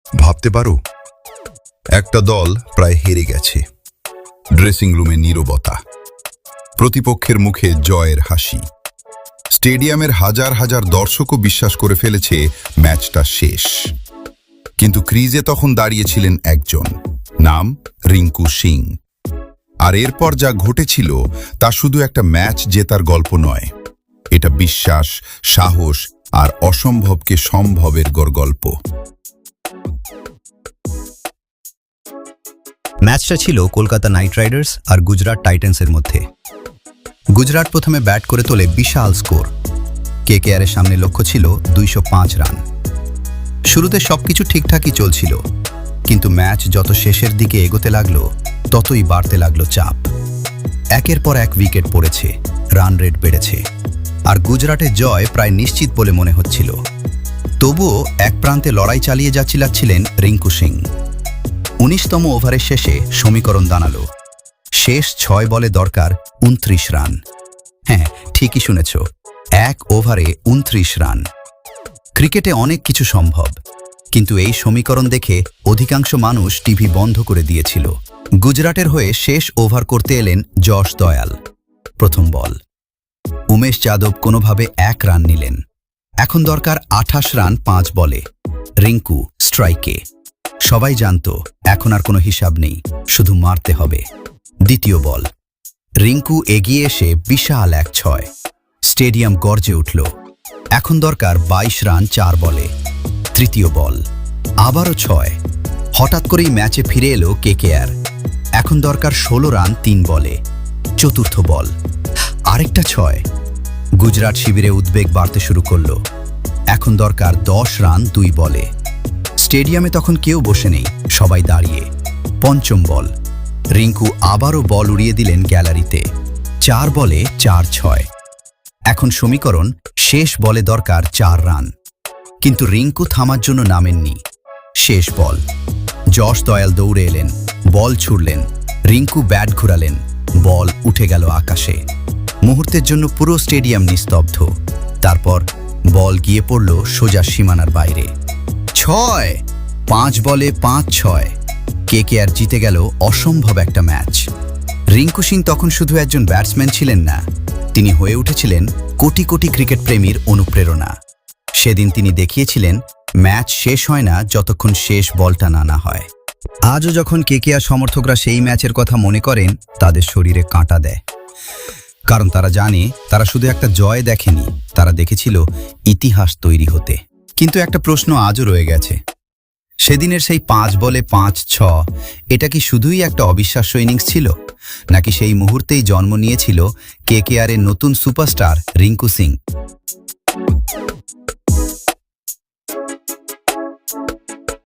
ভাবতে পারো, একটা দল প্রায় হেরে গেছে। ড্রেসিং রুমে নীরবতা, প্রতিপক্ষের মুখে জয়ের হাসি। স্টেডিয়ামের হাজার হাজার দর্শকও বিশ্বাস করে ফেলেছে ম্যাচটা শেষ। কিন্তু ক্রিজে তখন দাঁড়িয়েছিলেন একজন, নাম রিঙ্কু সিং। আর এরপর যা ঘটেছিল তা শুধু একটা ম্যাচ জেতার গল্প নয়, এটা বিশ্বাস, সাহস আর অসম্ভবকে সম্ভবের গল্প। ম্যাচটা ছিল কলকাতা নাইট রাইডার্স আর গুজরাট টাইটান্সের মধ্যে। গুজরাট প্রথমে ব্যাট করে তোলে বিশাল স্কোর। কেকেআরের সামনে লক্ষ্য ছিল 205 রান। শুরুতে সবকিছু ঠিকঠাকই চলছিল, কিন্তু ম্যাচ যত শেষের দিকে এগোতে লাগলো ততই বাড়তে লাগলো চাপ। একের পর এক উইকেট পড়েছে, রান রেট বেড়েছে, আর গুজরাটের জয় প্রায় নিশ্চিত বলে মনে হচ্ছিল। তবুও এক প্রান্তে লড়াই চালিয়ে যাচ্ছিলেন রিঙ্কু সিং। 19তম ওভারের শেষে সমীকরণ দাঁড়ালো, শেষ 6 বলে দরকার 29 রান। হ্যাঁ, ঠিকই শুনেছ, 1 ওভারে 29 রান। ক্রিকেটে অনেক কিছু সম্ভব, কিন্তু এই সমীকরণ দেখে অধিকাংশ মানুষ টিভি বন্ধ করে দিয়েছিল। গুজরাটের হয়ে শেষ ওভার করতে এলেন যশ দয়াল। প্রথম বল, উমেশ যাদব কোনোভাবে 1 রান নিলেন। এখন দরকার 28 রান 5 বলে। রিঙ্কু স্ট্রাইকে। সবাই জানত এখন আর কোনো হিসাব নেই, শুধু মারতে হবে। দ্বিতীয় বল, রিঙ্কু এগিয়ে এসে বিশাল 1-6। স্টেডিয়াম গর্জে উঠল। এখন দরকার 22 রান 4 বলে। তৃতীয় বল, আবারও 6। হঠাৎ করেই ম্যাচে ফিরে এলো কেকেআর। এখন দরকার 16 রান 3 বলে। চতুর্থ বল, আরেকটা 6। গুজরাট শিবিরে উদ্বেগ বাড়তে শুরু করল। এখন দরকার 10 রান 2 বলে। স্টেডিয়ামে তখন কেউ বসে নেই, সবাই দাঁড়িয়ে। পঞ্চম বল, রিঙ্কু আবারও বল উড়িয়ে দিলেন গ্যালারিতে। 4 বলে 4-6। এখন সমীকরণ, শেষ বলে দরকার 4 রান। কিন্তু রিঙ্কু থামার জন্য নামেননি। শেষ বল, যশ দয়াল দৌড়ে এলেন, বল ছুড়লেন। রিঙ্কু ব্যাট ঘুরালেন, বল উঠে গেল আকাশে। মুহূর্তের জন্য পুরো স্টেডিয়াম নিস্তব্ধ। তারপর বল গিয়ে পড়ল সোজা সীমানার বাইরে। 6! 5 বলে 5-6। কেকেআর জিতে গেল অসম্ভব একটা ম্যাচ। রিঙ্কু সিং তখন শুধু একজন ব্যাটসম্যান ছিলেন না, তিনি হয়ে উঠেছিলেন কোটি কোটি ক্রিকেট প্রেমীর অনুপ্রেরণা। সেদিন তিনি দেখিয়েছিলেন ম্যাচ শেষ হয় না যতক্ষণ শেষ বলটা না হয়। আজও যখন কেকেআর সমর্থকরা সেই ম্যাচের কথা মনে করেন, তাদের শরীরে কাঁটা দেয়। কারণ তারা জানে তারা শুধু একটা জয় দেখেনি, তারা দেখেছিল ইতিহাস তৈরি হতে। কিন্তু একটা প্রশ্ন আজও রয়ে গেছে, সেদিনের সেই 5 বলে 5-6 এটা কি শুধুই একটা অবিশ্বাস্য ইনিংস ছিল, নাকি সেই মুহূর্তেই জন্ম নিয়েছিল কেকেআরের নতুন সুপারস্টার রিঙ্কু সিং?